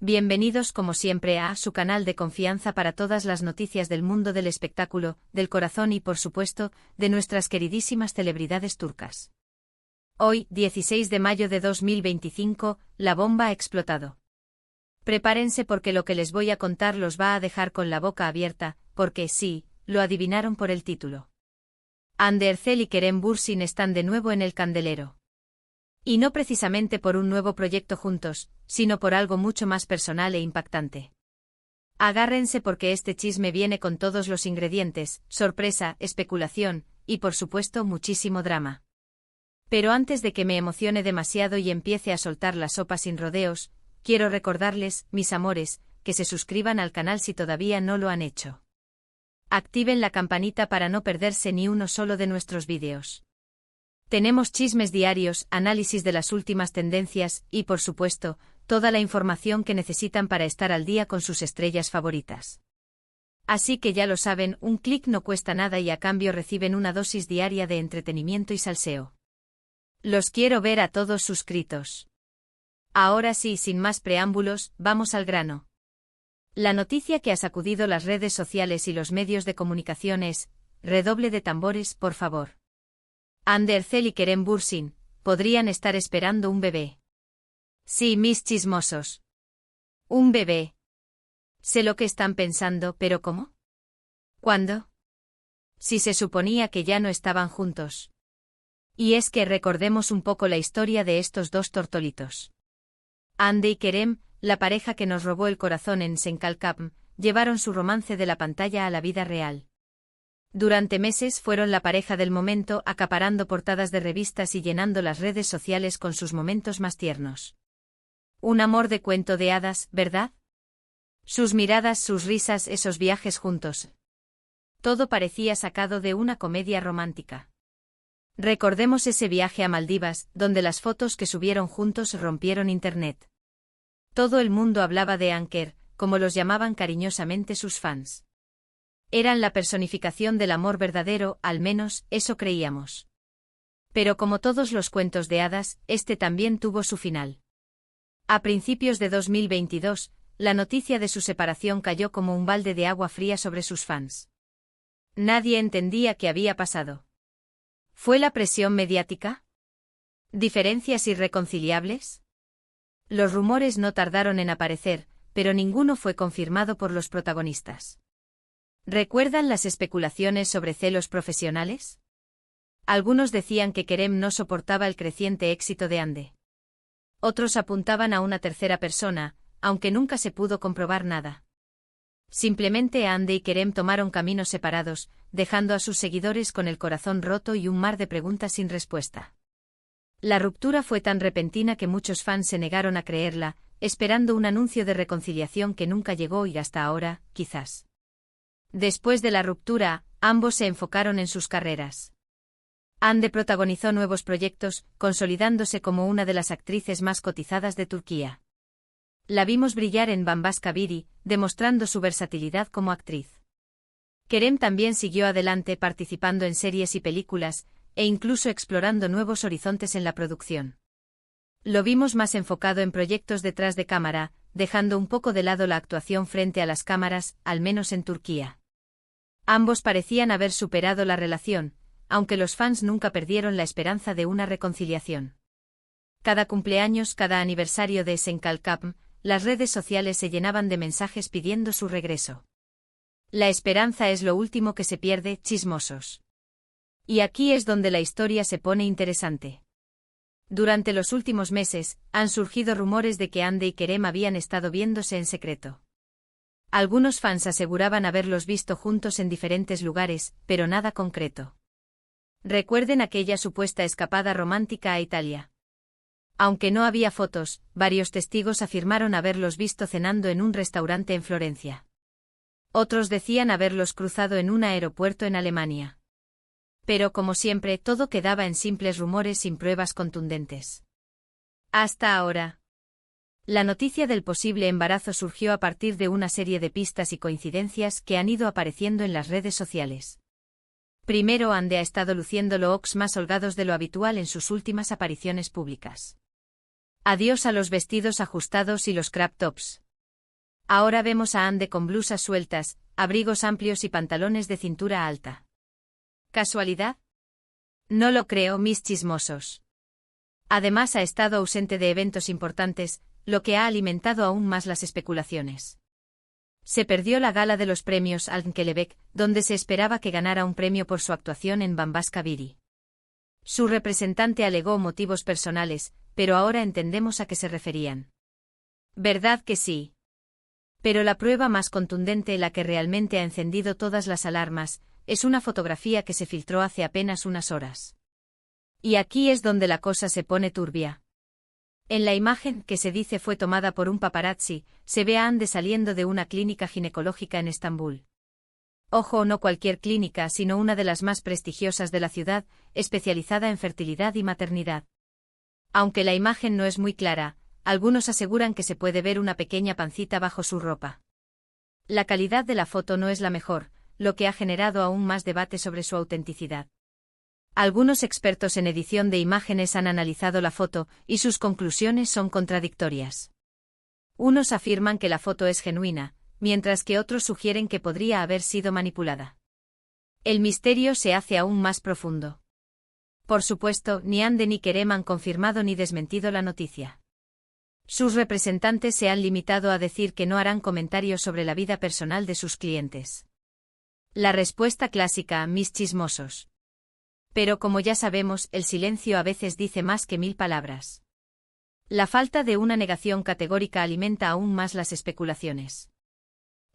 Bienvenidos como siempre a su canal de confianza para todas las noticias del mundo del espectáculo, del corazón y por supuesto, de nuestras queridísimas celebridades turcas. Hoy, 16 de mayo de 2025, la bomba ha explotado. Prepárense porque lo que les voy a contar los va a dejar con la boca abierta, porque sí, lo adivinaron por el título. Hande Erçel y Kerem Bürsin están de nuevo en el candelero. Y no precisamente por un nuevo proyecto juntos, sino por algo mucho más personal e impactante. Agárrense porque este chisme viene con todos los ingredientes, sorpresa, especulación, y por supuesto muchísimo drama. Pero antes de que me emocione demasiado y empiece a soltar la sopa sin rodeos, quiero recordarles, mis amores, que se suscriban al canal si todavía no lo han hecho. Activen la campanita para no perderse ni uno solo de nuestros vídeos. Tenemos chismes diarios, análisis de las últimas tendencias y, por supuesto, toda la información que necesitan para estar al día con sus estrellas favoritas. Así que ya lo saben, un clic no cuesta nada y a cambio reciben una dosis diaria de entretenimiento y salseo. Los quiero ver a todos suscritos. Ahora sí, sin más preámbulos, vamos al grano. La noticia que ha sacudido las redes sociales y los medios de comunicación es, redoble de tambores, por favor. Hande Erçel y Kerem Bürsin podrían estar esperando un bebé. Sí, mis chismosos. Un bebé. Sé lo que están pensando, pero ¿cómo? ¿Cuándo? Si se suponía que ya no estaban juntos. Y es que recordemos un poco la historia de estos dos tortolitos. Hande y Kerem, la pareja que nos robó el corazón en Senkalkapm, llevaron su romance de la pantalla a la vida real. Durante meses fueron la pareja del momento, acaparando portadas de revistas y llenando las redes sociales con sus momentos más tiernos. Un amor de cuento de hadas, ¿verdad? Sus miradas, sus risas, esos viajes juntos. Todo parecía sacado de una comedia romántica. Recordemos ese viaje a Maldivas, donde las fotos que subieron juntos rompieron internet. Todo el mundo hablaba de Anker, como los llamaban cariñosamente sus fans. Eran la personificación del amor verdadero, al menos, eso creíamos. Pero como todos los cuentos de hadas, este también tuvo su final. A principios de 2022, la noticia de su separación cayó como un balde de agua fría sobre sus fans. Nadie entendía qué había pasado. ¿Fue la presión mediática? ¿Diferencias irreconciliables? Los rumores no tardaron en aparecer, pero ninguno fue confirmado por los protagonistas. ¿Recuerdan las especulaciones sobre celos profesionales? Algunos decían que Kerem no soportaba el creciente éxito de Hande. Otros apuntaban a una tercera persona, aunque nunca se pudo comprobar nada. Simplemente Hande y Kerem tomaron caminos separados, dejando a sus seguidores con el corazón roto y un mar de preguntas sin respuesta. La ruptura fue tan repentina que muchos fans se negaron a creerla, esperando un anuncio de reconciliación que nunca llegó y hasta ahora, quizás. Después de la ruptura, ambos se enfocaron en sus carreras. Hande protagonizó nuevos proyectos, consolidándose como una de las actrices más cotizadas de Turquía. La vimos brillar en Bambaşka Biri, demostrando su versatilidad como actriz. Kerem también siguió adelante participando en series y películas, e incluso explorando nuevos horizontes en la producción. Lo vimos más enfocado en proyectos detrás de cámara, dejando un poco de lado la actuación frente a las cámaras, al menos en Turquía. Ambos parecían haber superado la relación, aunque los fans nunca perdieron la esperanza de una reconciliación. Cada cumpleaños, cada aniversario de Senkalkapm, las redes sociales se llenaban de mensajes pidiendo su regreso. La esperanza es lo último que se pierde, chismosos. Y aquí es donde la historia se pone interesante. Durante los últimos meses, han surgido rumores de que Hande y Kerem habían estado viéndose en secreto. Algunos fans aseguraban haberlos visto juntos en diferentes lugares, pero nada concreto. Recuerden aquella supuesta escapada romántica a Italia. Aunque no había fotos, varios testigos afirmaron haberlos visto cenando en un restaurante en Florencia. Otros decían haberlos cruzado en un aeropuerto en Alemania. Pero como siempre, todo quedaba en simples rumores sin pruebas contundentes. Hasta ahora. La noticia del posible embarazo surgió a partir de una serie de pistas y coincidencias que han ido apareciendo en las redes sociales. Primero, Hande ha estado luciendo looks más holgados de lo habitual en sus últimas apariciones públicas. Adiós a los vestidos ajustados y los crop tops. Ahora vemos a Ande con blusas sueltas, abrigos amplios y pantalones de cintura alta. ¿Casualidad? No lo creo, mis chismosos. Además ha estado ausente de eventos importantes, lo que ha alimentado aún más las especulaciones. Se perdió la gala de los premios Al-Kelebek, donde se esperaba que ganara un premio por su actuación en Bambas Kabiri. Su representante alegó motivos personales, pero ahora entendemos a qué se referían. ¿Verdad que sí? Pero la prueba más contundente, la que realmente ha encendido todas las alarmas, es una fotografía que se filtró hace apenas unas horas. Y aquí es donde la cosa se pone turbia. En la imagen, que se dice fue tomada por un paparazzi, se ve a Ande saliendo de una clínica ginecológica en Estambul. Ojo, no cualquier clínica, sino una de las más prestigiosas de la ciudad, especializada en fertilidad y maternidad. Aunque la imagen no es muy clara, algunos aseguran que se puede ver una pequeña pancita bajo su ropa. La calidad de la foto no es la mejor, lo que ha generado aún más debate sobre su autenticidad. Algunos expertos en edición de imágenes han analizado la foto, y sus conclusiones son contradictorias. Unos afirman que la foto es genuina, mientras que otros sugieren que podría haber sido manipulada. El misterio se hace aún más profundo. Por supuesto, ni Ande ni Kerem han confirmado ni desmentido la noticia. Sus representantes se han limitado a decir que no harán comentarios sobre la vida personal de sus clientes. La respuesta clásica, mis chismosos. Pero como ya sabemos, el silencio a veces dice más que 1000 palabras. La falta de una negación categórica alimenta aún más las especulaciones.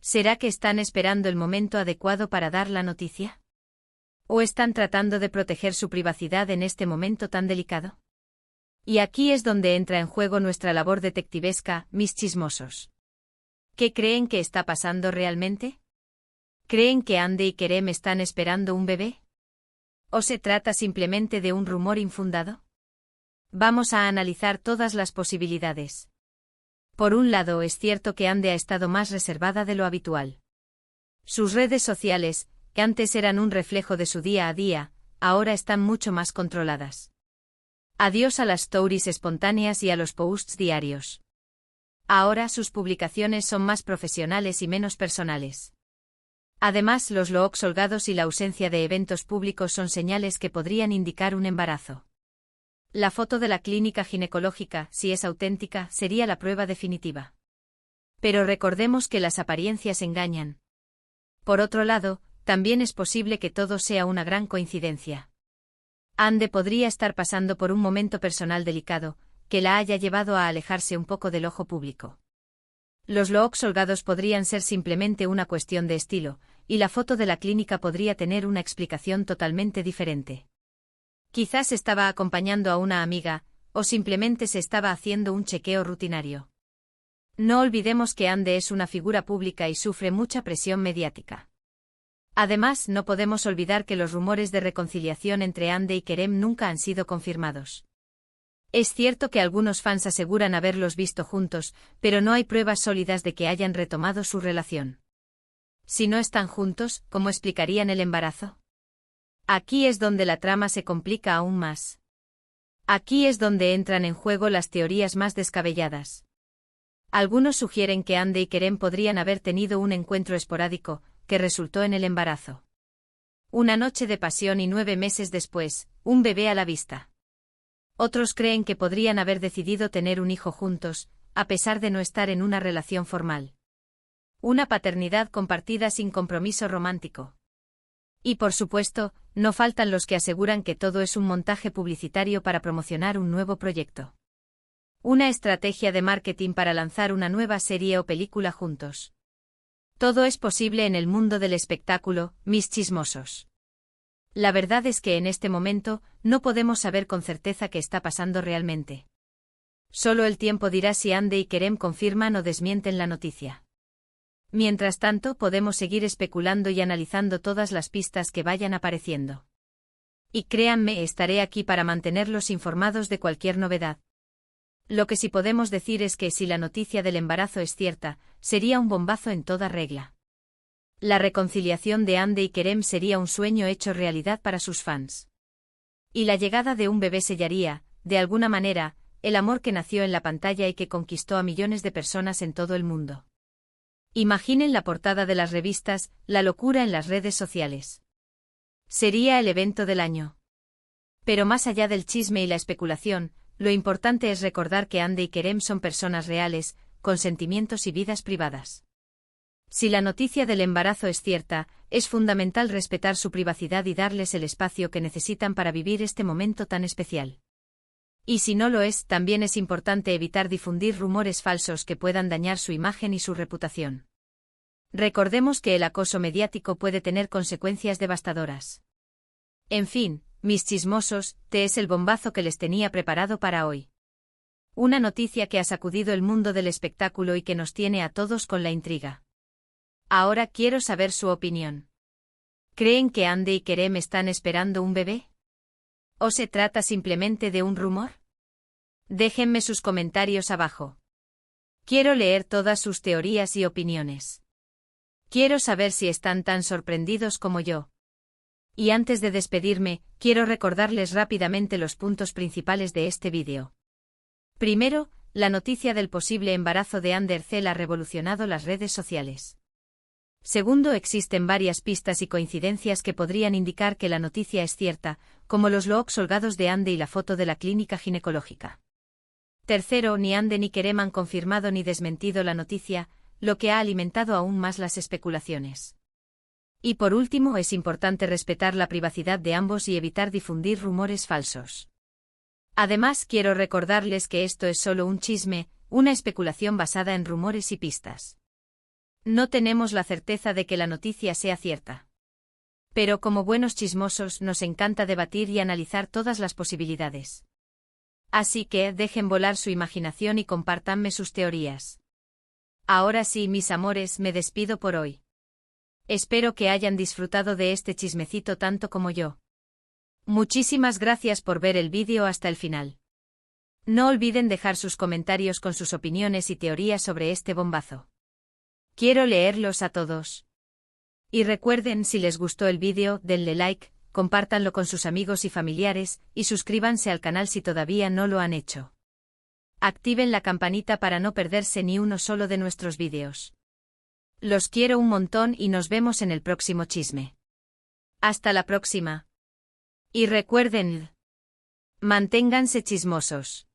¿Será que están esperando el momento adecuado para dar la noticia? ¿O están tratando de proteger su privacidad en este momento tan delicado? Y aquí es donde entra en juego nuestra labor detectivesca, mis chismosos. ¿Qué creen que está pasando realmente? ¿Creen que Ande y Kerem están esperando un bebé? ¿O se trata simplemente de un rumor infundado? Vamos a analizar todas las posibilidades. Por un lado, es cierto que Ande ha estado más reservada de lo habitual. Sus redes sociales, que antes eran un reflejo de su día a día, ahora están mucho más controladas. Adiós a las stories espontáneas y a los posts diarios. Ahora sus publicaciones son más profesionales y menos personales. Además, los looks holgados y la ausencia de eventos públicos son señales que podrían indicar un embarazo. La foto de la clínica ginecológica, si es auténtica, sería la prueba definitiva. Pero recordemos que las apariencias engañan. Por otro lado, también es posible que todo sea una gran coincidencia. Ande podría estar pasando por un momento personal delicado, que la haya llevado a alejarse un poco del ojo público. Los looks holgados podrían ser simplemente una cuestión de estilo, y la foto de la clínica podría tener una explicación totalmente diferente. Quizás estaba acompañando a una amiga, o simplemente se estaba haciendo un chequeo rutinario. No olvidemos que Ande es una figura pública y sufre mucha presión mediática. Además, no podemos olvidar que los rumores de reconciliación entre Ande y Kerem nunca han sido confirmados. Es cierto que algunos fans aseguran haberlos visto juntos, pero no hay pruebas sólidas de que hayan retomado su relación. Si no están juntos, ¿cómo explicarían el embarazo? Aquí es donde la trama se complica aún más. Aquí es donde entran en juego las teorías más descabelladas. Algunos sugieren que Ande y Kerem podrían haber tenido un encuentro esporádico, que resultó en el embarazo. Una noche de pasión y 9 meses después, un bebé a la vista. Otros creen que podrían haber decidido tener un hijo juntos, a pesar de no estar en una relación formal. Una paternidad compartida sin compromiso romántico. Y por supuesto, no faltan los que aseguran que todo es un montaje publicitario para promocionar un nuevo proyecto. Una estrategia de marketing para lanzar una nueva serie o película juntos. Todo es posible en el mundo del espectáculo, mis chismosos. La verdad es que en este momento, no podemos saber con certeza qué está pasando realmente. Solo el tiempo dirá si Ande y Kerem confirman o desmienten la noticia. Mientras tanto, podemos seguir especulando y analizando todas las pistas que vayan apareciendo. Y créanme, estaré aquí para mantenerlos informados de cualquier novedad. Lo que sí podemos decir es que si la noticia del embarazo es cierta, sería un bombazo en toda regla. La reconciliación de Ande y Kerem sería un sueño hecho realidad para sus fans. Y la llegada de un bebé sellaría, de alguna manera, el amor que nació en la pantalla y que conquistó a millones de personas en todo el mundo. Imaginen la portada de las revistas, la locura en las redes sociales. Sería el evento del año. Pero más allá del chisme y la especulación, lo importante es recordar que Hande y Kerem son personas reales, con sentimientos y vidas privadas. Si la noticia del embarazo es cierta, es fundamental respetar su privacidad y darles el espacio que necesitan para vivir este momento tan especial. Y si no lo es, también es importante evitar difundir rumores falsos que puedan dañar su imagen y su reputación. Recordemos que el acoso mediático puede tener consecuencias devastadoras. En fin, mis chismosos, es el bombazo que les tenía preparado para hoy. Una noticia que ha sacudido el mundo del espectáculo y que nos tiene a todos con la intriga. Ahora quiero saber su opinión. ¿Creen que Hande y Kerem están esperando un bebé? ¿O se trata simplemente de un rumor? Déjenme sus comentarios abajo. Quiero leer todas sus teorías y opiniones. Quiero saber si están tan sorprendidos como yo. Y antes de despedirme, quiero recordarles rápidamente los puntos principales de este vídeo. Primero, la noticia del posible embarazo de Ander Cel ha revolucionado las redes sociales. Segundo, existen varias pistas y coincidencias que podrían indicar que la noticia es cierta, como los looks holgados de Hande y la foto de la clínica ginecológica. Tercero, ni Hande ni Kerem han confirmado ni desmentido la noticia, lo que ha alimentado aún más las especulaciones. Y por último, es importante respetar la privacidad de ambos y evitar difundir rumores falsos. Además, quiero recordarles que esto es solo un chisme, una especulación basada en rumores y pistas. No tenemos la certeza de que la noticia sea cierta. Pero como buenos chismosos nos encanta debatir y analizar todas las posibilidades. Así que dejen volar su imaginación y compártanme sus teorías. Ahora sí, mis amores, me despido por hoy. Espero que hayan disfrutado de este chismecito tanto como yo. Muchísimas gracias por ver el vídeo hasta el final. No olviden dejar sus comentarios con sus opiniones y teorías sobre este bombazo. Quiero leerlos a todos. Y recuerden, si les gustó el vídeo, denle like, compártanlo con sus amigos y familiares, y suscríbanse al canal si todavía no lo han hecho. Activen la campanita para no perderse ni uno solo de nuestros vídeos. Los quiero un montón y nos vemos en el próximo chisme. Hasta la próxima. Y recuerden, manténganse chismosos.